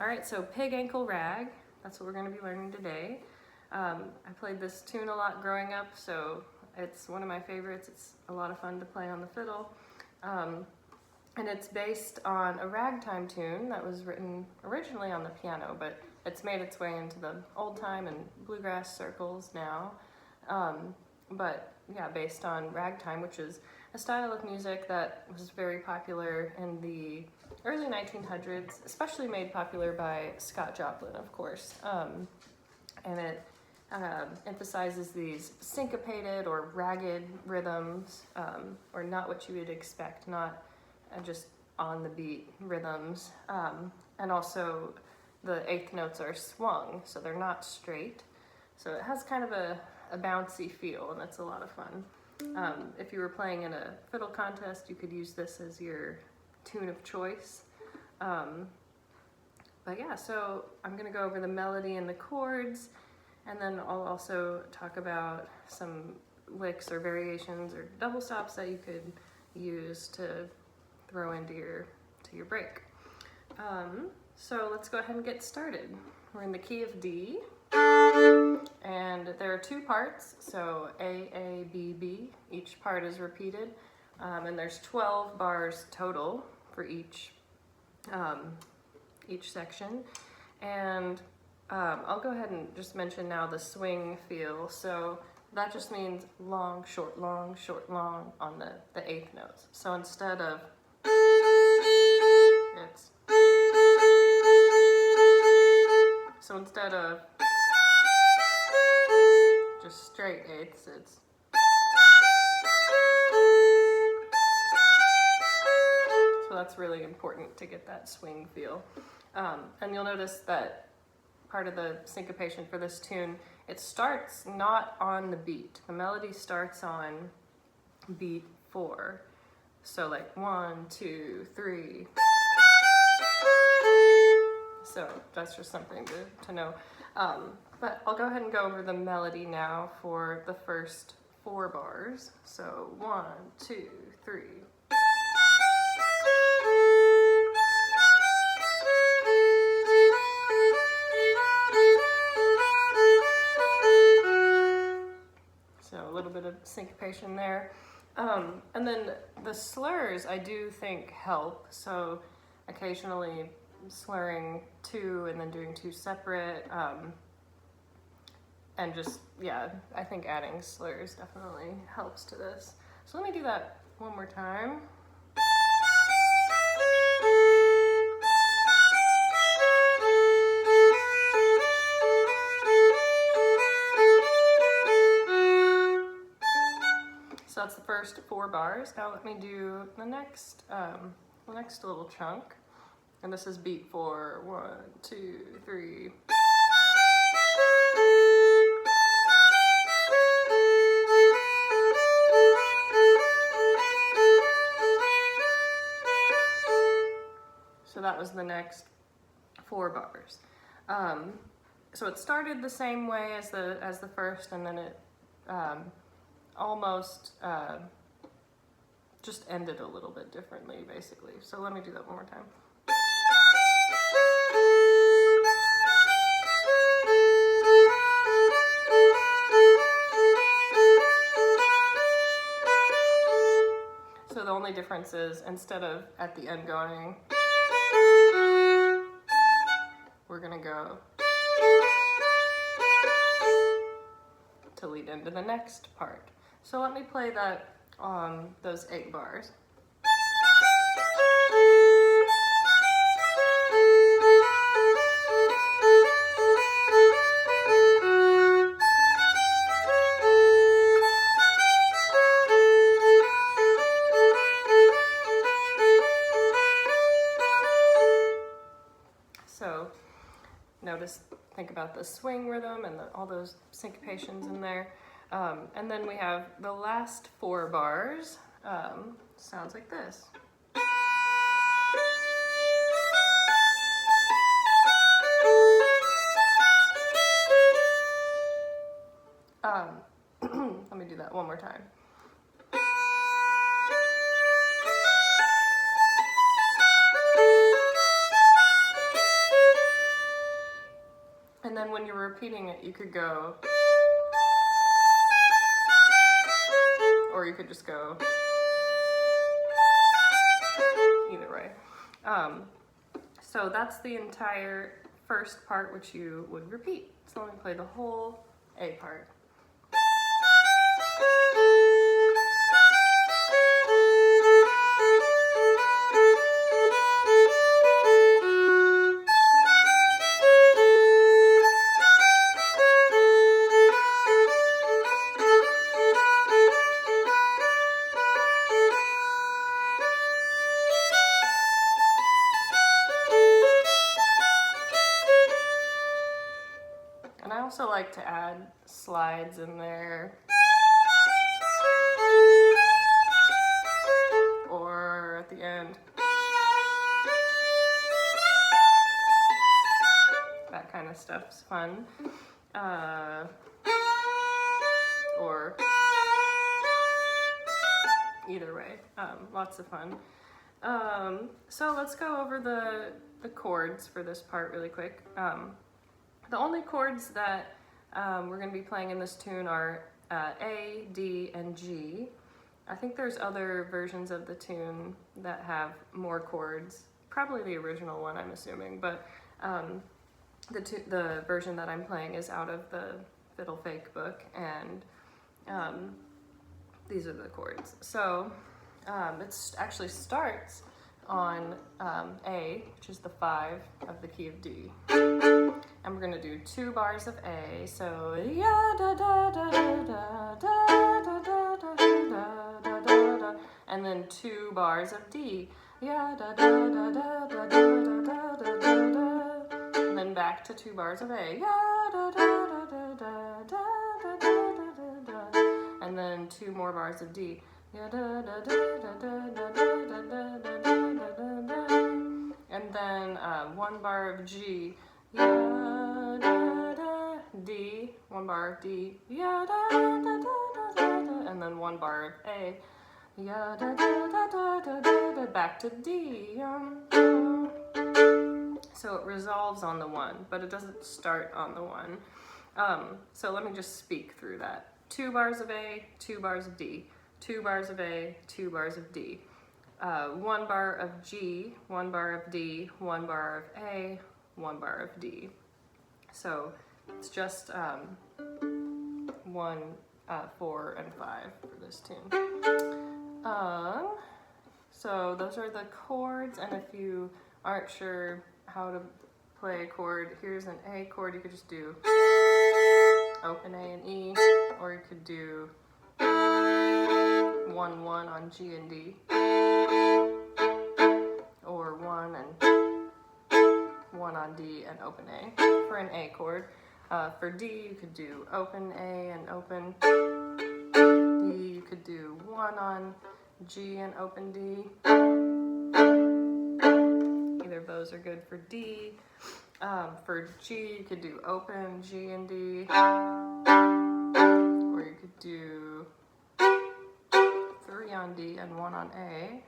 All right, so Pig Ankle Rag, that's what we're going to be learning today. I played this tune a lot growing up, so it's one of my favorites. It's a lot of fun to play on the fiddle. And it's based on a ragtime tune that was written originally on the piano, but it's made its way into the old-time and bluegrass circles now. But yeah, based on ragtime, which is a style of music that was very popular in the early 1900s, especially made popular by Scott Joplin, of course. And it emphasizes these syncopated or ragged rhythms, or not what you would expect, not just on the beat rhythms. And also the eighth notes are swung, so they're not straight. So it has kind of a bouncy feel, and that's a lot of fun. If you were playing in a fiddle contest, you could use this as your tune of choice. But yeah, so I'm gonna go over the melody and the chords, and then I'll also talk about some licks or variations or double stops that you could use to throw into your break. So let's go ahead and get started. We're in the key of D, and there are two parts, so A, A, B, B. Each part is repeated, and there's 12 bars total for each section. And I'll go ahead and just mention now the swing feel. So that just means long, short, long on the eighth notes. So instead of, it's, so instead of just straight eighths, it's, so that's really important to get that swing feel. And you'll notice that part of the syncopation for this tune, it starts not on the beat. The melody starts on beat 4. So like 1, 2, 3. So that's just something to know. But I'll go ahead and go over the melody now for the first 4 bars. So 1, 2, 3. So a little bit of syncopation there. And then the slurs I do think help. So occasionally slurring 2 and then doing 2 separate. And just, yeah, I think adding slurs definitely helps to this. So let me do that one more time. So that's the first 4 bars. Now let me do the next little chunk. And this is beat 4. 1, 2, 3. So that was the next 4 bars. So it started the same way as the first, and then it almost just ended a little bit differently, basically. So let me do that one more time. So the only difference is, instead of at the end going, we're gonna go to lead into the next part. So let me play that on those 8 bars. So think about the swing rhythm and all those syncopations in there. And then we have the last 4 bars, sounds like this. Let me do that one more time. then when you're repeating it, you could go, or you could just go either way. So that's the entire first part, which you would repeat. So let me play the whole A part. And I also like to add slides in there, or at the end. That kind of stuff's fun. Or either way, lots of fun. So let's go over the chords for this part really quick. The only chords that we're going to be playing in this tune are A, D, and G. I think there's other versions of the tune that have more chords. Probably the original one, I'm assuming, but the version that I'm playing is out of the Fiddle Fake book, and these are the chords. So it actually starts on A, which is the 5 of the key of D. And we're gonna do 2 bars of A, so ya da da da da da da da da da da da da, and then 2 bars of D, ya da da da da da da da da da da, and then back to 2 bars of A, ya da da da da da da da da da, and then 2 more bars of D, ya da da da da da da da da da da, and then 1 bar of G. Ya da da D, 1 bar of D, ya da da da da da, and then 1 bar of A, ya da da da da da da, back to D. So it resolves on the 1, but it doesn't start on the 1. So let me just speak through that. 2 bars of A, 2 bars of D, 2 bars of A, 2 bars of D, 1 bar of G, 1 bar of D, 1 bar of A, 1 bar of D. So it's just 1, 4, and 5 for this tune. So those are the chords, and if you aren't sure how to play a chord, here's an A chord. You could just do open A and E, or you could do 1, 1 on G and D, or 1 and 1 on D and open A for an A chord. For D, you could do open A and open D. You could do 1 on G and open D. Either of those are good for D. For G, you could do open G and D, or you could do 3 on D and 1 on A,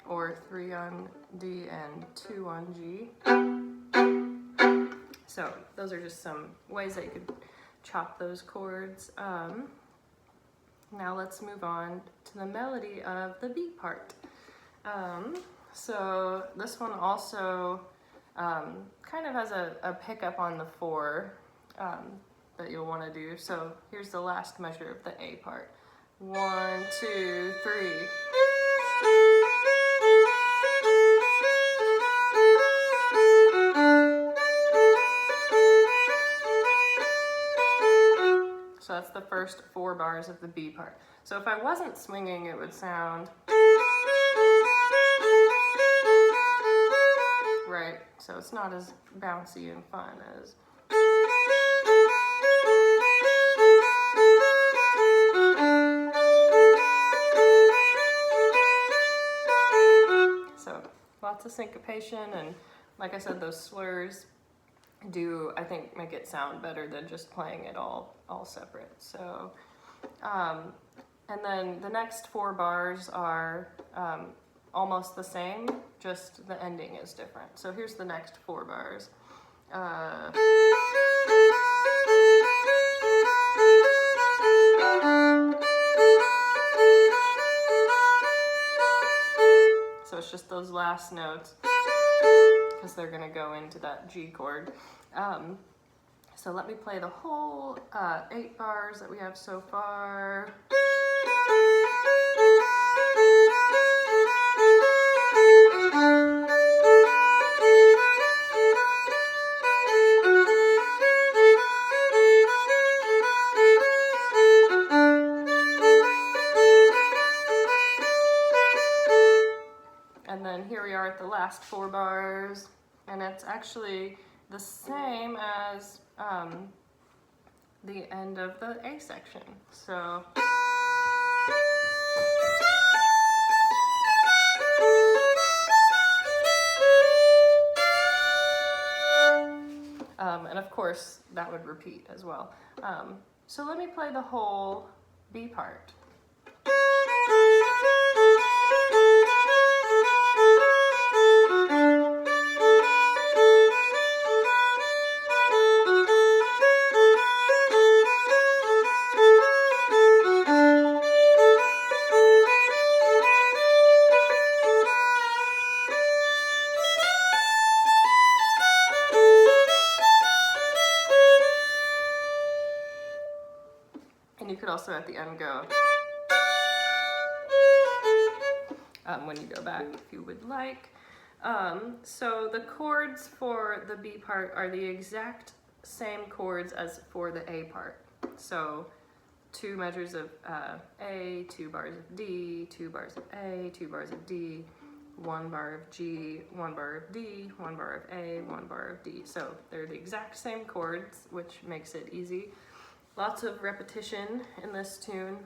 or 3 on D and 2 on G. So those are just some ways that you could chop those chords. Now let's move on to the melody of the B part. So this one also kind of has a pickup on the 4 that you'll want to do. So here's the last measure of the A part. 1, 2, 3. So that's the first 4 bars of the B part. So if I wasn't swinging, it would sound right. So it's not as bouncy and fun as. So lots of syncopation, and like I said, those slurs do, I think, make it sound better than just playing it all separate. So, and then the next 4 bars are almost the same, just the ending is different. So here's the next 4 bars. So it's just those last notes because they're gonna go into that G chord. So let me play the whole 8 bars that we have so far. And then here we are at the last 4 bars, and it's actually the same as the end of the A section. So and of course that would repeat as well. So let me play the whole B part. And you could also at the end go when you go back if you would like. So the chords for the B part are the exact same chords as for the A part. So 2 measures of A, 2 bars of D, 2 bars of A, 2 bars of D, 1 bar of G, 1 bar of D, 1 bar of A, 1 bar of D. So they're the exact same chords, which makes it easy. Lots of repetition in this tune.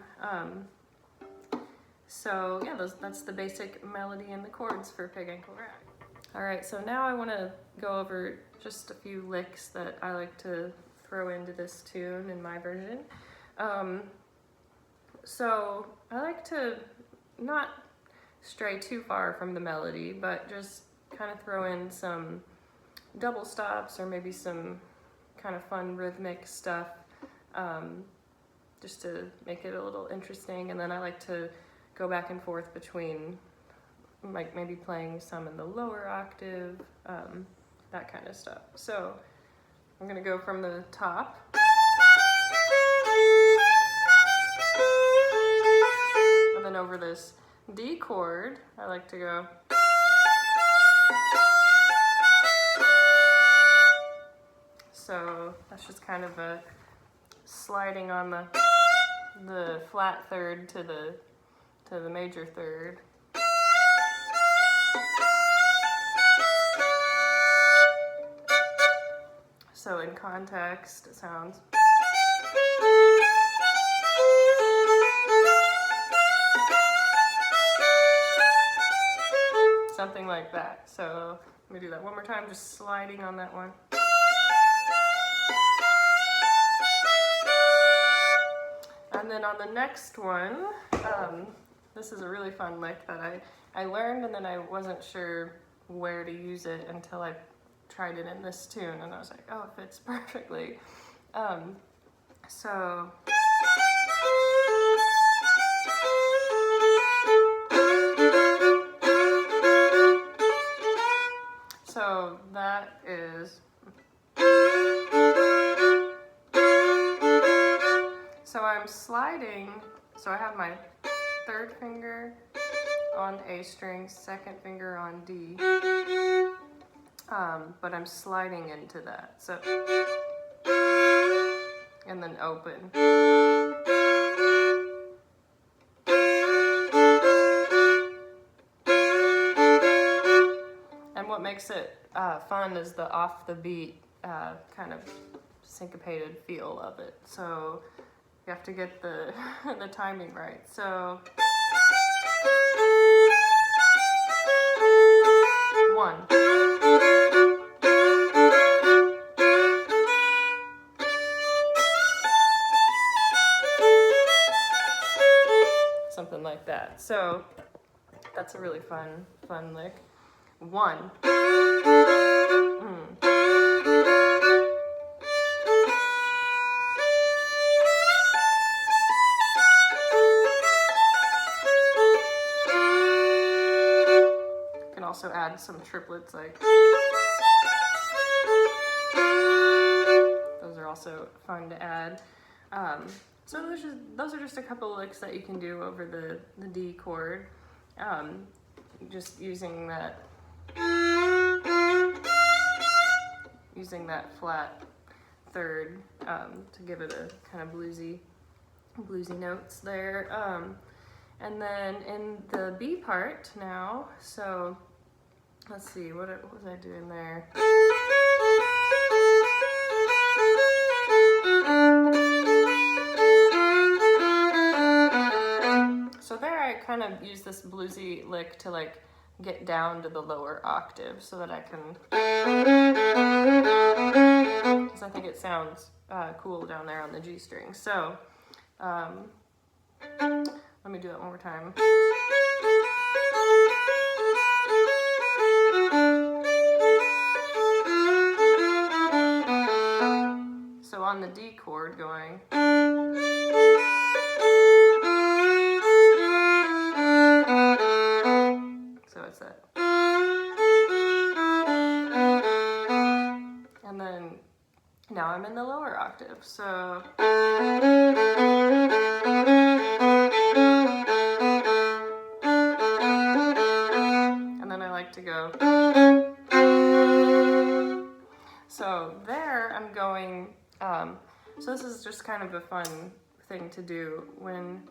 So yeah, that's the basic melody and the chords for Pig Ankle Rag. All right, so now I want to go over just a few licks that I like to throw into this tune in my version. So I like to not stray too far from the melody, but just kind of throw in some double stops or maybe some kind of fun rhythmic stuff, just to make it a little interesting. And then I like to go back and forth between like maybe playing some in the lower octave, that kind of stuff. So I'm gonna go from the top. And then over this D chord, I like to go. So that's just kind of a sliding on the flat third to the major third. So in context, it sounds. Something like that. So let me do that one more time, just sliding on that one. And then on the next one, this is a really fun lick that I learned, and then I wasn't sure where to use it until I tried it in this tune, and I was like, oh, it fits perfectly. So that is. So I'm sliding, so I have my 3rd finger on A string, 2nd finger on D, but I'm sliding into that, so, and then open. And what makes it fun is the off the beat kind of syncopated feel of it. So you have to get the the timing right. So 1. Something like that. So that's a really fun lick. 1. some triplets, like those are also fun to add. So those are just a couple licks that you can do over the D chord, just using that flat third to give it a kind of bluesy notes there. And then in the B part now, so let's see, what was I doing there? So there I kind of use this bluesy lick to like get down to the lower octave so that I can, because I think it sounds cool down there on the G string. So let me do that one more time. So on the D chord going, so it's that. And then now I'm in the lower octave, so and then I like to go. So there I'm going, so this is just kind of a fun thing to do when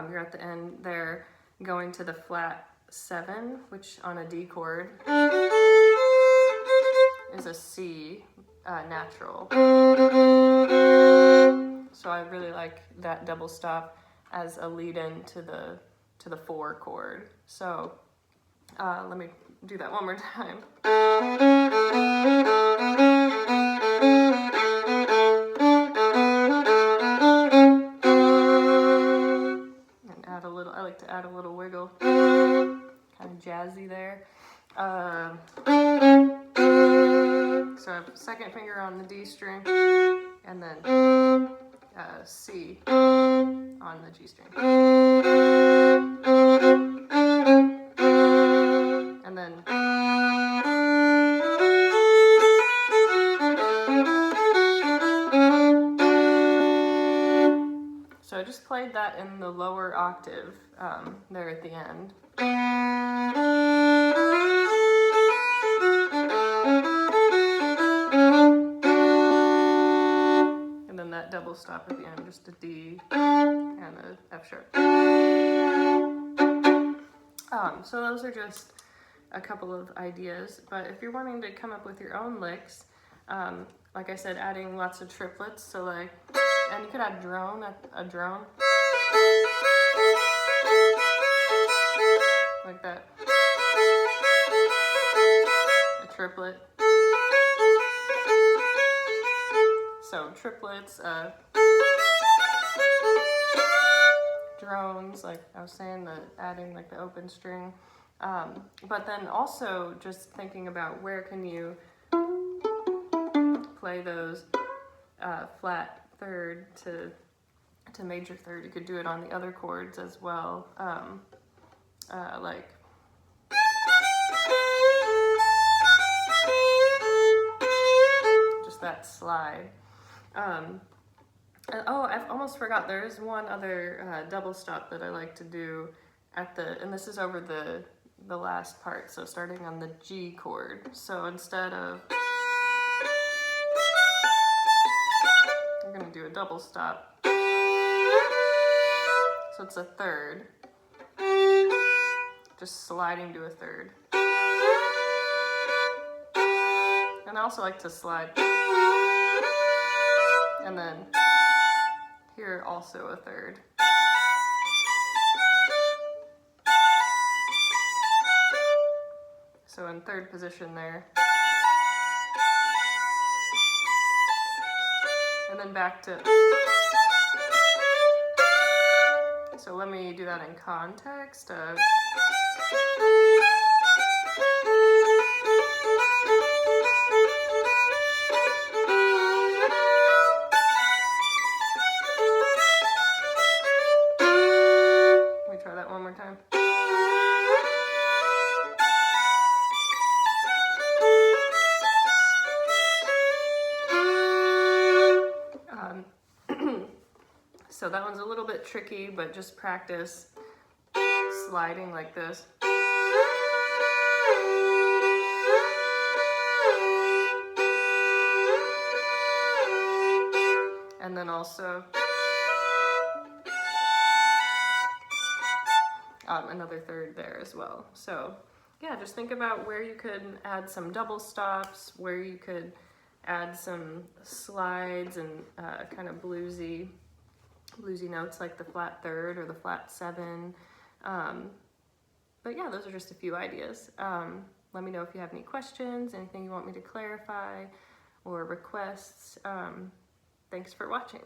you're at the end there, going to the flat 7, which on a D chord is a C natural. So I really like that double stop as a lead-in to the 4 chord. So let me do that one more time. And add a little, I like to add a little wiggle, kind of jazzy there. So I have second finger on the D string, and then C on the G string. And then so I just played that in the lower octave there at the end. And then that double stop at the end, just a D and a F sharp. So those are just a couple of ideas, but if you're wanting to come up with your own licks, like I said, adding lots of triplets, so like, and you could add drone, a drone, like that, a triplet, so triplets, drones, like I was saying, adding like the open string, but then also just thinking about where can you play those flat third to major third. You could do it on the other chords as well, like just that slide. And oh, I've almost forgot, there is one other double stop that I like to do at and this is over the last part, so starting on the G chord. So instead of, I'm gonna do a double stop. So it's a third, just sliding to a third. And I also like to slide, and then here also a third. So in third position there. And then back to, so let me do that in context of, let me try that one more time. bit tricky, but just practice sliding like this. And then also another third there as well. So yeah, just think about where you could add some double stops, where you could add some slides and kind of bluesy notes like the flat third or the flat seven. But yeah, those are just a few ideas. Let me know if you have any questions, anything you want me to clarify or requests. Thanks for watching.